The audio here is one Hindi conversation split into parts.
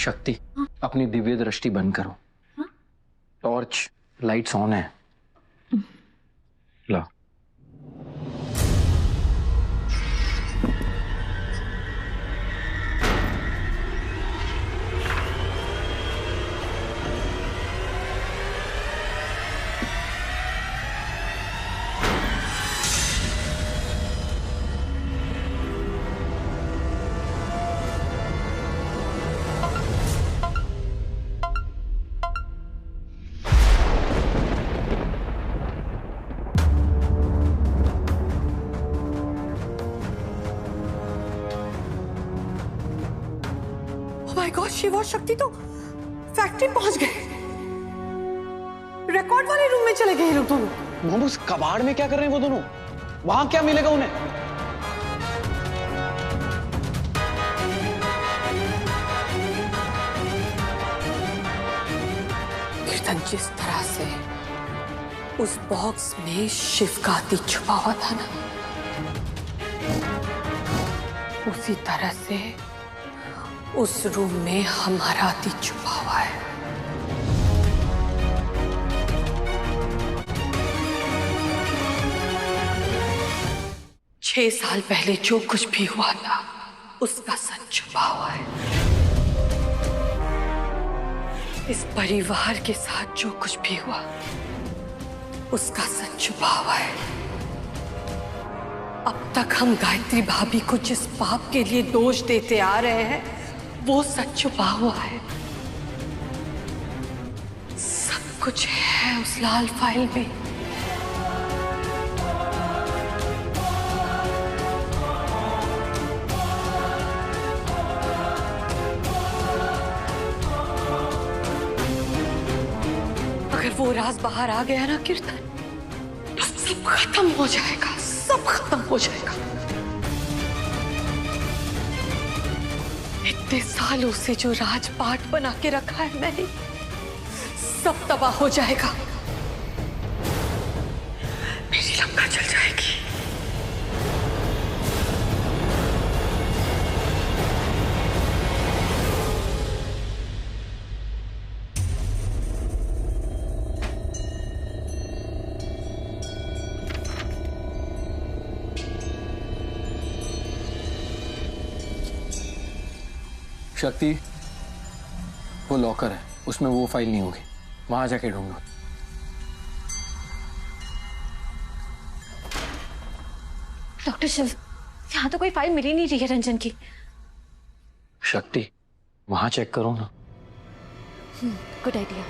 शक्ति, हाँ? अपनी दिव्य दृष्टि बंद करो। हाँ? टॉर्च लाइट्स ऑन है। ला। माय गॉड, शिव और शक्ति तो फैक्ट्री पहुंच गए। रिकॉर्ड वाले रूम में चले गए ये लोग दोनों। मॉम, उस कबाड़ में क्या कर रहे हैं वो दोनों? वहां क्या मिलेगा उन्हें? कीर्तन, जिस तरह से उस बॉक्स में शिव का अतीत छुपा हुआ था ना, उसी तरह से उस रूम में हमारा अतीत छुपा हुआ है। छह साल पहले जो कुछ भी हुआ था उसका सच छुपा हुआ है। इस परिवार के साथ जो कुछ भी हुआ उसका सच छुपा हुआ है। अब तक हम गायत्री भाभी को जिस पाप के लिए दोष देते आ रहे हैं वो सच छुपा हुआ है। सब कुछ है उस लाल फाइल में। अगर वो राज बाहर आ गया ना कीर्तन, तो सब खत्म हो जाएगा, सब खत्म हो जाएगा। इतने सालों से जो राजपाट बना के रखा है मैंने, सब तबाह हो जाएगा। मेरी लंका जल जाएगी। शक्ति, वो लॉकर है, उसमें वो फाइल नहीं होगी। वहां जाके ढूंढो। डॉक्टर शिव, यहाँ तो कोई फाइल मिल ही नहीं रही है रंजन की। शक्ति, वहां चेक करो ना। Good idea.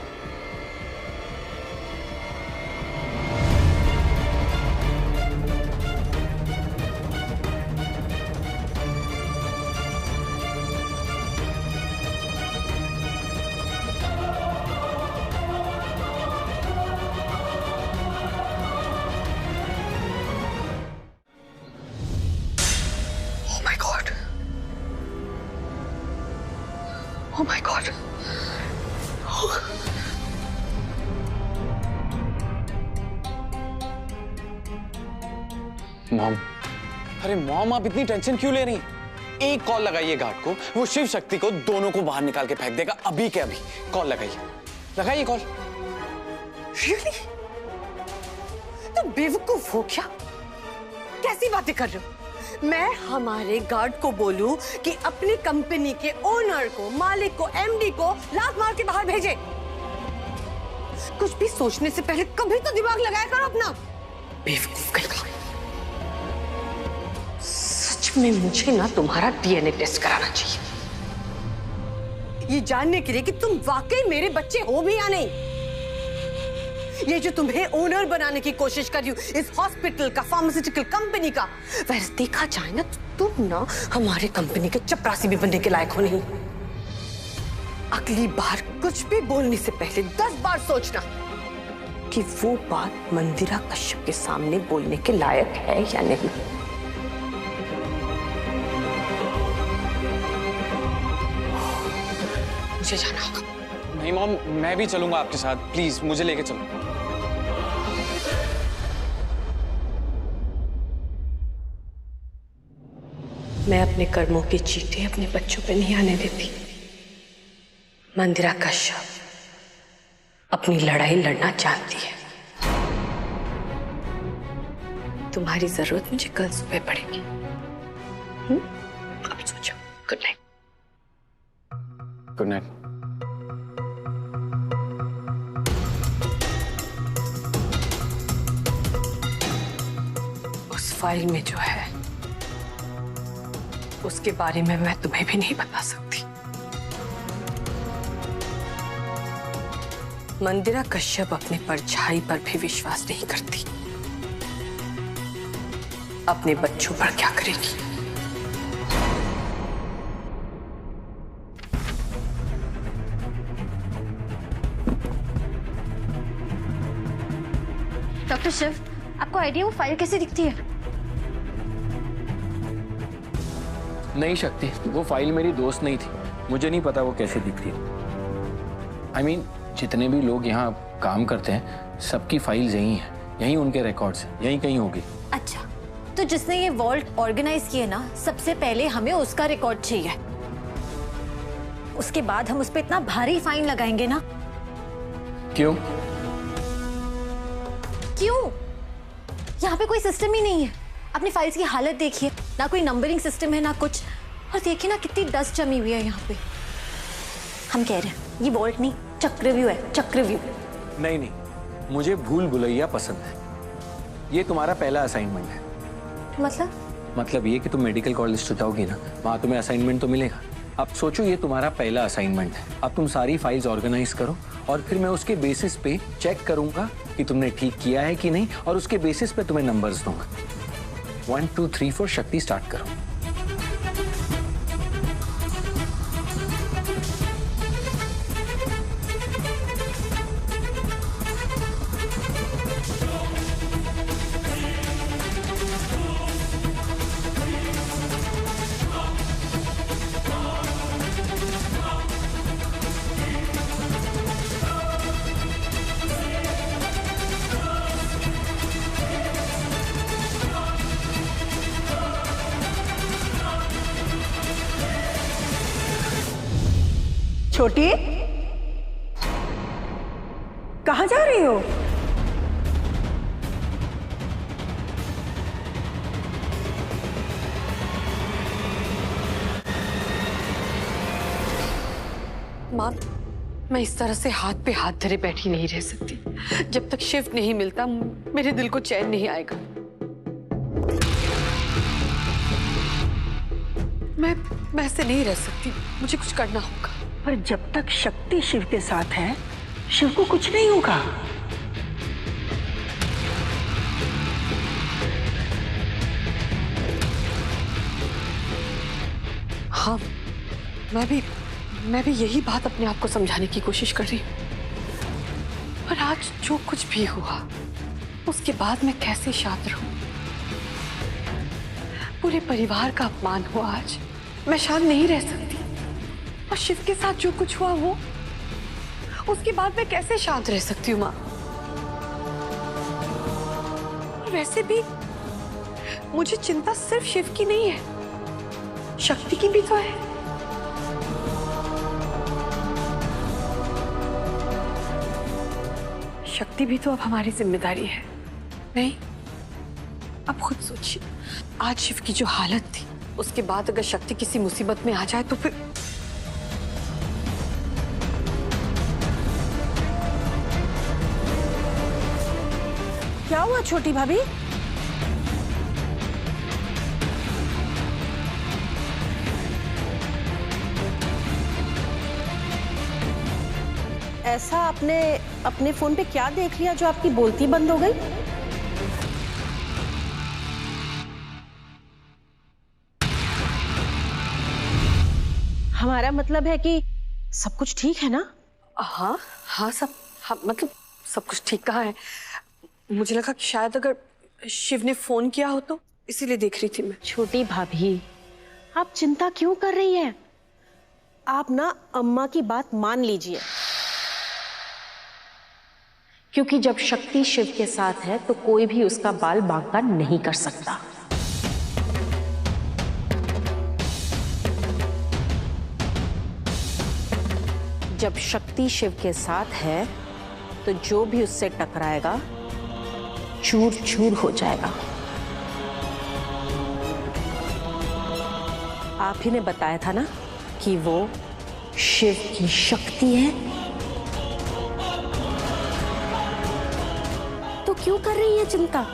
Oh my God. Mom, अरे मॉम, आप इतनी टेंशन क्यों ले रही? एक कॉल लगाइए गार्ड को, वो शिव शक्ति को दोनों को बाहर निकाल के फेंक देगा अभी के अभी। कॉल लगाइए, लगाइए कॉल। Really? तो बेवकूफ हो क्या? कैसी बातें कर रहे हो? मैं हमारे गार्ड को बोलूं कि अपनी कंपनी के ओनर को, मालिक को, एमडी को लात मार के बाहर भेजे? कुछ भी सोचने से पहले कभी तो दिमाग लगाया करो अपना। बेवकूफ कहीं का। सच में मुझे ना तुम्हारा डीएनए टेस्ट कराना चाहिए, ये जानने के लिए कि तुम वाकई मेरे बच्चे हो भी या नहीं। ये जो तुम्हें ओनर बनाने की कोशिश कर रही हूँ इस हॉस्पिटल का, फार्मास्यूटिकल कंपनी का, वैसे देखा जाए ना तो तुम ना हमारे कंपनी के चपरासी भी बनने के लायक हो नहीं। अगली बार कुछ भी बोलने से पहले 10 बार सोचना कि वो बात मंदिरा कश्यप के सामने बोलने के लायक है या नहीं। मुझे जाना होगा। नहीं मॉम, मैं भी चलूंगा आपके साथ, प्लीज मुझे लेके चलो। मैं अपने कर्मों की चींटी अपने बच्चों पे नहीं आने देती। मंदिरा कश्यप अपनी लड़ाई लड़ना जानती है। तुम्हारी जरूरत मुझे कल सुबह पड़ेगी। अब सोचो। Good night. Good night. उस फाइल में जो है उसके बारे में मैं तुम्हें भी नहीं बता सकती। मंदिरा कश्यप अपने परछाई पर भी विश्वास नहीं करती। अपने बच्चों पर क्या करेगी? डॉक्टर शिव, आपको आइडिया वो फाइल कैसे दिखती है? नहीं शक्ति, वो फाइल मेरी दोस्त नहीं थी। मुझे नहीं पता वो कैसे दिखती है। I mean, जितने भी लोग यहाँ काम करते हैं सबकी फाइल्स यहीं हैं, यहीं उनके रिकॉर्ड्स हैं, यहीं कहीं होगी। अच्छा, तो जिसने ये वॉल्ट ऑर्गेनाइज किया ना, सबसे पहले हमें उसका रिकॉर्ड चाहिए। उसके बाद हम उस पर इतना भारी फाइन लगाएंगे ना। क्यों? क्यों? यहाँ पे कोई सिस्टम ही नहीं है। अपनी फाइल्स की हालत देखिए, ना कोई नंबरिंग सिस्टम है ना कुछ। और देखिए ना कितनी डस्ट जमी हुई है यहाँ पे। हम कह रहे हैं ये वॉल्ट नहीं, चक्रव्यूह है, चक्रव्यूह। नहीं नहीं, मुझे भूल भुलैया पसंद है। ये तुम्हारा पहला असाइनमेंट है। मतलब ये कि तुम मेडिकल कॉलेज तो जाओगी ना, वहाँ तुम्हें असाइनमेंट तो मिलेगा। अब सोचो ये तुम्हारा पहला असाइनमेंट है। अब तुम सारी फाइल्स ऑर्गेनाइज करो और फिर मैं उसके बेसिस पे चेक करूंगा कि तुमने ठीक किया है कि नहीं, और उसके बेसिस पे तुम्हें नंबर्स दूंगा। 1 2 3 4 शक्ति स्टार्ट करो। छोटी, कहाँ जा रही हो? माँ, मैं इस तरह से हाथ पे हाथ धरे बैठी नहीं रह सकती। जब तक शिफ्ट नहीं मिलता मेरे दिल को चैन नहीं आएगा। मैं ऐसे नहीं रह सकती, मुझे कुछ करना होगा। पर जब तक शक्ति शिव के साथ है, शिव को कुछ नहीं होगा। हाँ, मैं भी यही बात अपने आप को समझाने की कोशिश कर रही हूँ। पर आज जो कुछ भी हुआ, उसके बाद मैं कैसे शांत रहूं? पूरे परिवार का अपमान हुआ आज। मैं शांत नहीं रह सकती। और शिव के साथ जो कुछ हुआ वो, उसके बाद मैं कैसे शांत रह सकती हूँ माँ? वैसे भी मुझे चिंता सिर्फ शिव की नहीं है, शक्ति की भी तो है। शक्ति भी तो अब हमारी जिम्मेदारी है, नहीं? अब खुद सोचिए, आज शिव की जो हालत थी, उसके बाद अगर शक्ति किसी मुसीबत में आ जाए तो फिर क्या हुआ छोटी भाभी? ऐसा आपने अपने फोन पे क्या देख लिया जो आपकी बोलती बंद हो गई? हमारा मतलब है कि सब कुछ ठीक है ना? हाँ हाँ, मतलब सब कुछ ठीक कहाँ है। मुझे लगा कि शायद अगर शिव ने फोन किया हो तो, इसीलिए देख रही थी मैं। छोटी भाभी, आप चिंता क्यों कर रही हैं? आप ना अम्मा की बात मान लीजिए, क्योंकि जब शक्ति शिव के साथ है तो कोई भी उसका बाल बांका नहीं कर सकता। जब शक्ति शिव के साथ है तो जो भी उससे टकराएगा चूर चूर हो जाएगा। आप ही ने बताया था ना कि वो शिव की शक्ति है, तो क्यों कर रही है चिंता?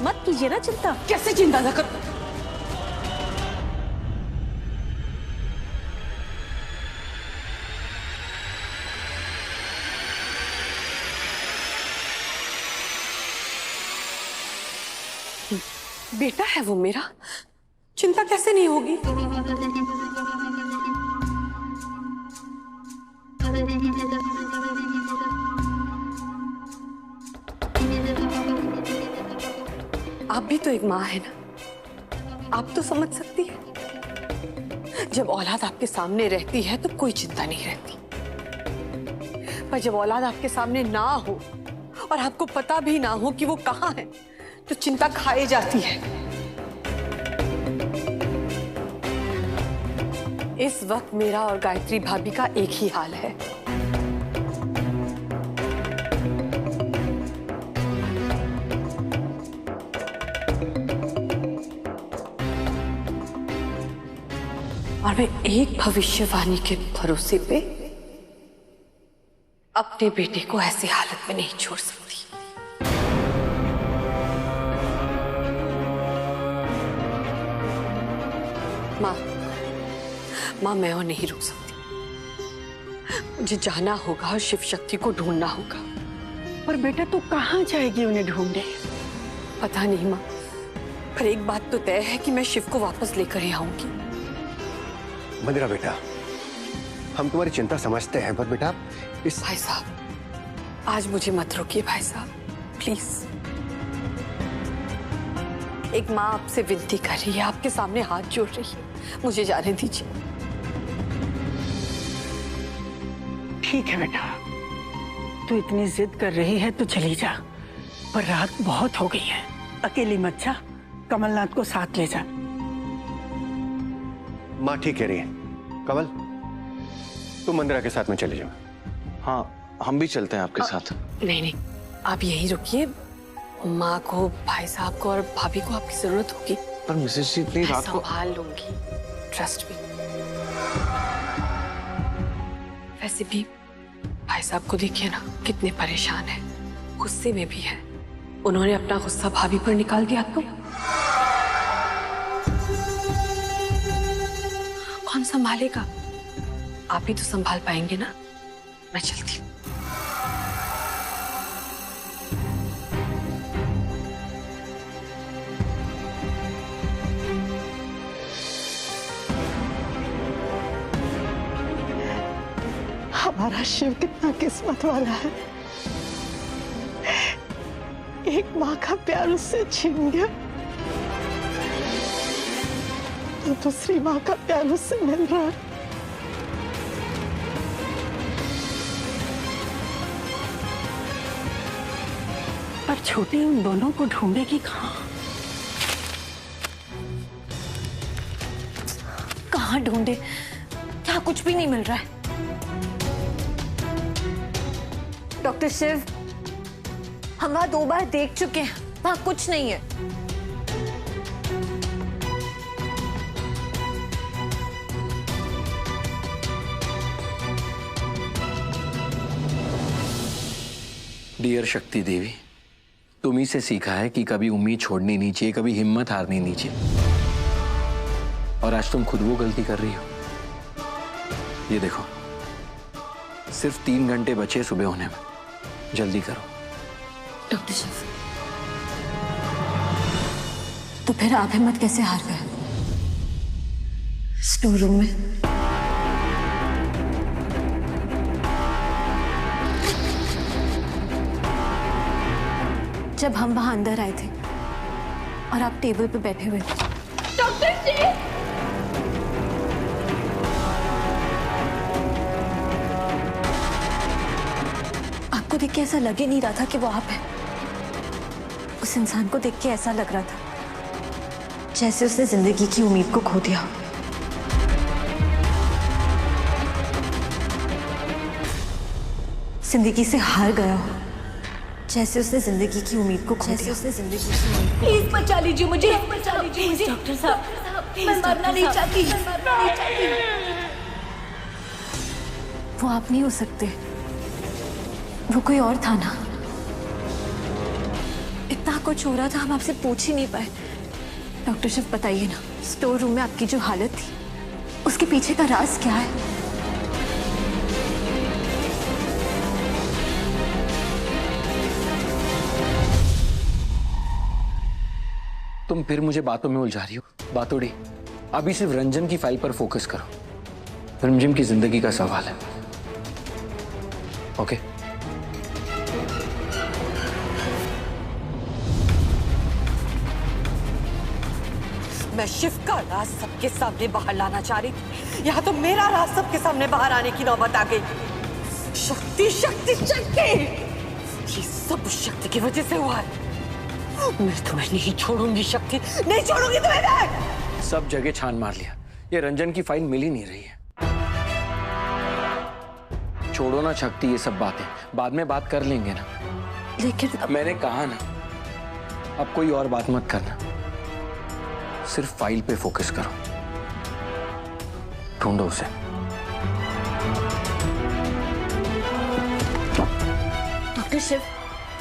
मत कीजिए ना चिंता। कैसे चिंता न कर? बेटा है वो मेरा, चिंता कैसे नहीं होगी? आप भी तो एक माँ है ना, आप तो समझ सकती है। जब औलाद आपके सामने रहती है तो कोई चिंता नहीं रहती, पर जब औलाद आपके सामने ना हो और आपको पता भी ना हो कि वो कहाँ है तो चिंता खाए जाती है। इस वक्त मेरा और गायत्री भाभी का एक ही हाल है। और मैं एक भविष्यवाणी के भरोसे पे अपने बेटे को ऐसी हालत में नहीं छोड़ सकती। माँ मैं और नहीं रुक सकती। मुझे जाना होगा और शिव शक्ति को ढूंढना होगा। पर बेटा तू कहाँ जाएगी उन्हें ढूंढने? पता नहीं माँ, पर एक बात तो तय है कि मैं शिव को वापस लेकर ही आऊंगी। मंदिरा बेटा, हम तुम्हारी चिंता समझते हैं, पर बेटा इस भाई साहब, आज मुझे मत रोकिए भाई साहब, प्लीज। एक माँ आपसे विनती कर रही है, आपके सामने हाथ जोड़ रही है, मुझे जाने दीजिए। ठीक है बेटा, तू इतनी जिद कर रही है तो चली जा, पर रात बहुत हो गई है, अकेली मत जा, कमलनाथ को साथ ले जा। माँ ठीक कह रही है। कमल, तुम मंदिरा के साथ में चले जाओ। हाँ, हम भी चलते हैं आपके साथ। नहीं नहीं, आप यहीं रुकिए। माँ को, भाई साहब को और भाभी को आपकी जरूरत होगी। पर मिसेस जी इतनी रात को। संभाल लूंगी, ट्रस्ट मी। वैसे भी भाई साहब को देखिए ना, कितने परेशान हैं, गुस्से में भी है। उन्होंने अपना गुस्सा भाभी पर निकाल दिया तो कौन संभालेगा? आप ही तो संभाल पाएंगे ना। मैं चलती हूँ। हमारा शिव कितना किस्मत वाला है, एक माँ का प्यार उससे छीन गया तो दूसरी माँ का प्यार उससे मिल रहा है। पर छोटी उन दोनों को ढूंढेगी कहाँ? कहाँ ढूंढे? क्या कुछ भी नहीं मिल रहा है। डॉक्टर शिव, हम वहां 2 बार देख चुके हैं, वहां कुछ नहीं है। डियर शक्ति देवी, तुम्ही से सीखा है कि कभी उम्मीद छोड़नी नहीं चाहिए, कभी हिम्मत हारनी नहीं चाहिए। और आज तुम खुद वो गलती कर रही हो। ये देखो, सिर्फ 3 घंटे बचे सुबह होने में, जल्दी करो। डॉक्टर शिव, तो फिर आप हिम्मत कैसे हार गए? स्टोर रूम में जब हम वहां अंदर आए थे और आप टेबल पे बैठे हुए थे। डॉक्टर जी! आपको देख के ऐसा लग ही नहीं रहा था कि वो आप हैं। उस इंसान को देख के ऐसा लग रहा था जैसे उसने जिंदगी की उम्मीद को खो दिया। जिंदगी से हार गया हो, जैसे उसने जिंदगी की उम्मीद को खो दिया। उसने जिंदगी की उम्मीद प्लीज बचा लीजिए मुझे, बचा लीजिए मुझे डॉक्टर साहब, मैं मरना नहीं चाहती, मरना नहीं चाहती। वो आप नहीं हो सकते, वो कोई और था ना। इतना कुछ हो रहा था, हम आपसे पूछ ही नहीं पाए। डॉक्टर शिव बताइए ना, स्टोर रूम में आपकी जो हालत थी, उसके पीछे का राज क्या है? तुम फिर मुझे बातों में उलझा रही हो। बातोड़ी, अभी सिर्फ रंजन की फाइल पर फोकस करो। रिमझिम की जिंदगी का सवाल है। ओके? मैं शिव का राज सबके सामने बाहर लाना चाह रही थी, यहाँ तो मेरा राज सबके सामने बाहर आने की नौबत आ गई। शक्ति शक्ति शक्ति, ये सब शक्ति की वजह से हुआ है। मैं तुम्हें नहीं छोड़ूंगी शक्ति, नहीं छोड़ूंगी तुम्हें मैं। सब जगह छान मार लिया, ये रंजन की फाइल मिल ही नहीं रही है। छोड़ो ना शक्ति ये सब बातें, बाद में बात कर लेंगे ना। लेकिन मैंने कहा ना, अब कोई और बात मत करना, सिर्फ फाइल पे फोकस करो। ढूंढो उसे। डॉक्टर शिव,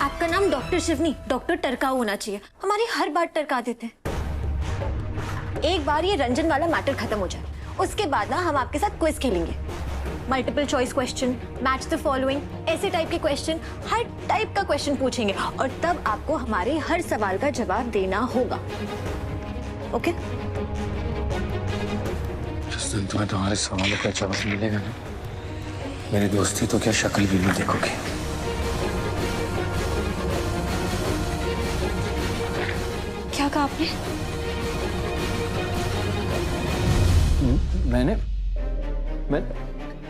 आपका नाम डॉक्टर शिव नहीं, डॉक्टर टरकाऊ होना चाहिए। हमारी हर बात टरका देते हैं। एक बार ये रंजन वाला मैटर खत्म हो जाए, उसके बाद ना हम आपके साथ क्विज खेलेंगे। Multiple choice question, match the following, ऐसे टाइप के क्वेश्चन, हर टाइप का क्वेश्चन पूछेंगे और तब आपको हमारे हर सवाल का जवाब देना होगा। ओके? जिस दिन तुम्हें तुम्हारे सवालों का जवाब मिलेगा ना, मेरी दोस्ती तो क्या शक्ल भी नहीं देखोगे। क्या कहा आपने?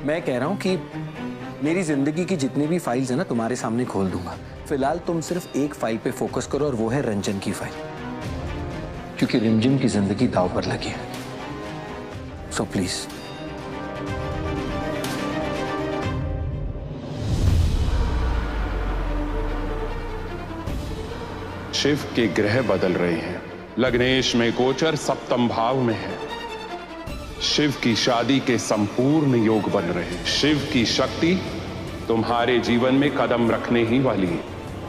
मैं कह रहा हूं कि मेरी जिंदगी की जितनी भी फाइल्स है ना, तुम्हारे सामने खोल दूंगा। फिलहाल तुम सिर्फ एक फाइल पे फोकस करो और वो है रंजन की फाइल, क्योंकि रिमझिम की जिंदगी दांव पर लगी है। So please. शिव के ग्रह बदल रहे हैं। लग्नेश में गोचर सप्तम भाव में है। शिव की शादी के संपूर्ण योग बन रहे हैं। शिव की शक्ति तुम्हारे जीवन में कदम रखने ही वाली है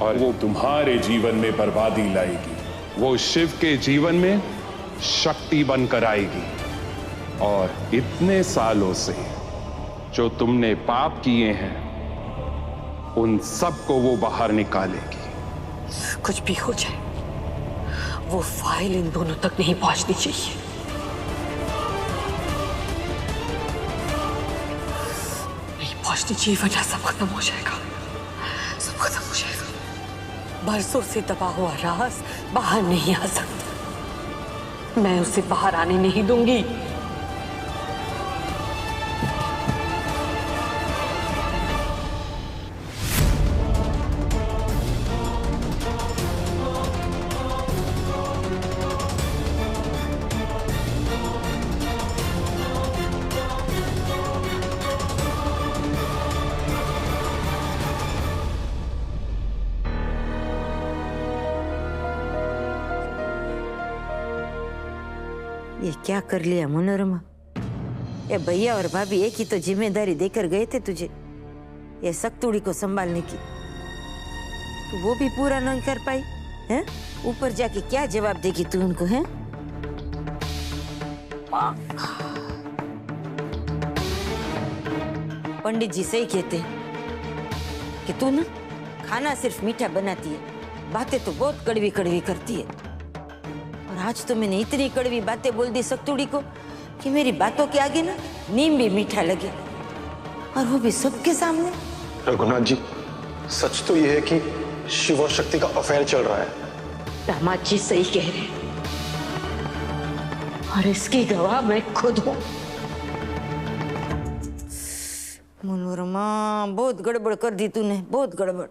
और वो तुम्हारे जीवन में बर्बादी लाएगी। वो शिव के जीवन में शक्ति बनकर आएगी और इतने सालों से जो तुमने पाप किए हैं उन सब को वो बाहर निकालेगी। कुछ भी हो जाए, वो फाइल इन दोनों तक नहीं पहुंचनी चाहिए। नहीं पहुंचनी चाहिए, वरना सब खत्म हो जाएगा, सब खत्म हो जाएगा। बरसों से दबा हुआ राज बाहर नहीं आ सकता। मैं उसे बाहर आने नहीं दूंगी। ये क्या कर लिया मनोरमा? ये भैया और भाभी एक ही तो जिम्मेदारी देकर गए थे तुझे, ये सक्तुड़ी को संभालने की, तो वो भी पूरा नहीं कर पाई हैं? ऊपर जाके क्या जवाब देगी तू उनको? हैं? पंडित जी सही कहते हैं कि तू ना खाना सिर्फ मीठा बनाती है, बातें तो बहुत कड़वी कड़वी करती है। और आज तो मैंने इतनी कड़वी बातें बोल दी सक्तुड़ी को कि मेरी बातों के आगे ना नीम भी मीठा लगे, और वो भी सबके सामने। रघुनाथ जी, सच तो ये है कि शिव और शक्ति का अफेयर चल रहा है। दामाद जी सही कह रहे हैं और इसकी गवाह मैं खुद हूं। मनोरमा, बहुत गड़बड़ कर दी तूने, बहुत गड़बड़।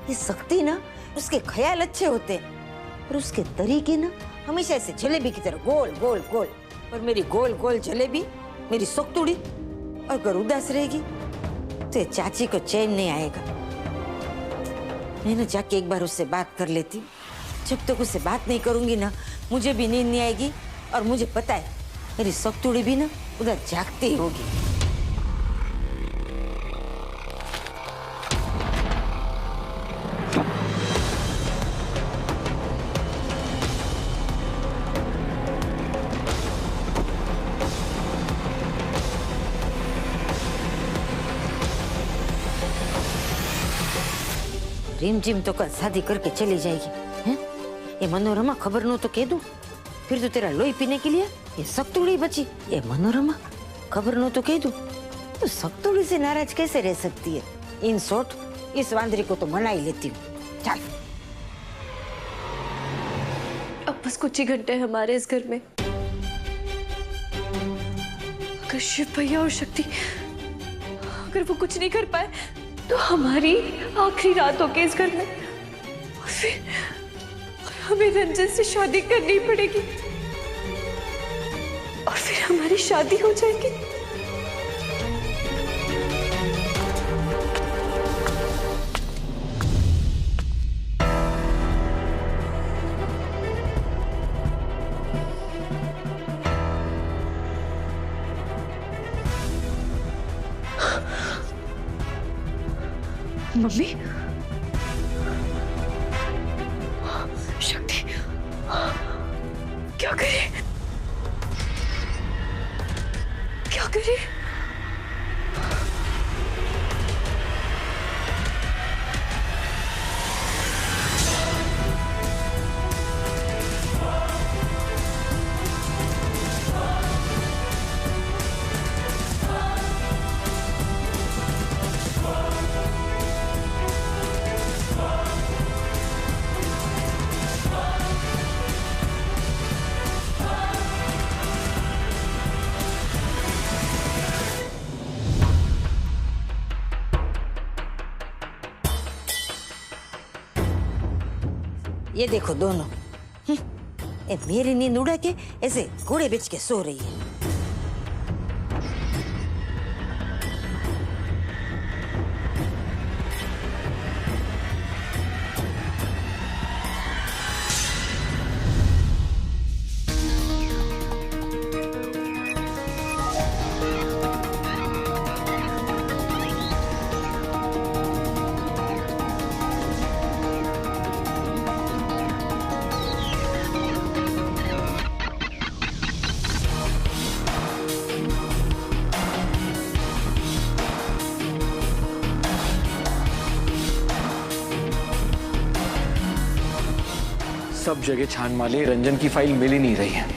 ये शक्ति ना, उसके ख्याल अच्छे होते हैं और उसके तरीके ना हमेशा ऐसे जलेबी की तरह गोल गोल गोल। और मेरी गोल गोल जलेबी, मेरी सक्तुड़ी अगर उदास रहेगी तो ये चाची को चैन नहीं आएगा। मैं ना जाके एक बार उससे बात कर लेती हूँ। जब तक उससे बात नहीं करूंगी ना, मुझे भी नींद नहीं आएगी। और मुझे पता है मेरी सख्तुड़ी भी ना उधर जागती ही होगी। रिम जिम तो कल शादी करके चली जाएगी हैं? ये मनोरमा खबर नो तो कह दूं, फिर तो तेरा लोही पीने के लिए ये सख्तुड़ी बची। ये मनोरमा खबर नो तो कह दूं, तो सख्तुड़ी से नाराज कैसे रह सकती है? इन शॉर्ट इस वांदरी को तो मना ही लेती हूँ। चल अब बस कुछ ही घंटे हैं हमारे इस घर में। अगर शिव भैया और शक्ति अगर वो कुछ नहीं कर पाए तो हमारी आखिरी रात होगी इस घर में। और फिर हमें रंजन से शादी करनी पड़ेगी और फिर हमारी शादी हो जाएगी। मम्मी, शक्ति, क्या करे? क्या करे? ये देखो दोनों, ये मेरी नींद उड़ा के ऐसे घोड़े बेच के सो रही है। सब जगह छान माले, रंजन की फाइल मिल ही नहीं रही है।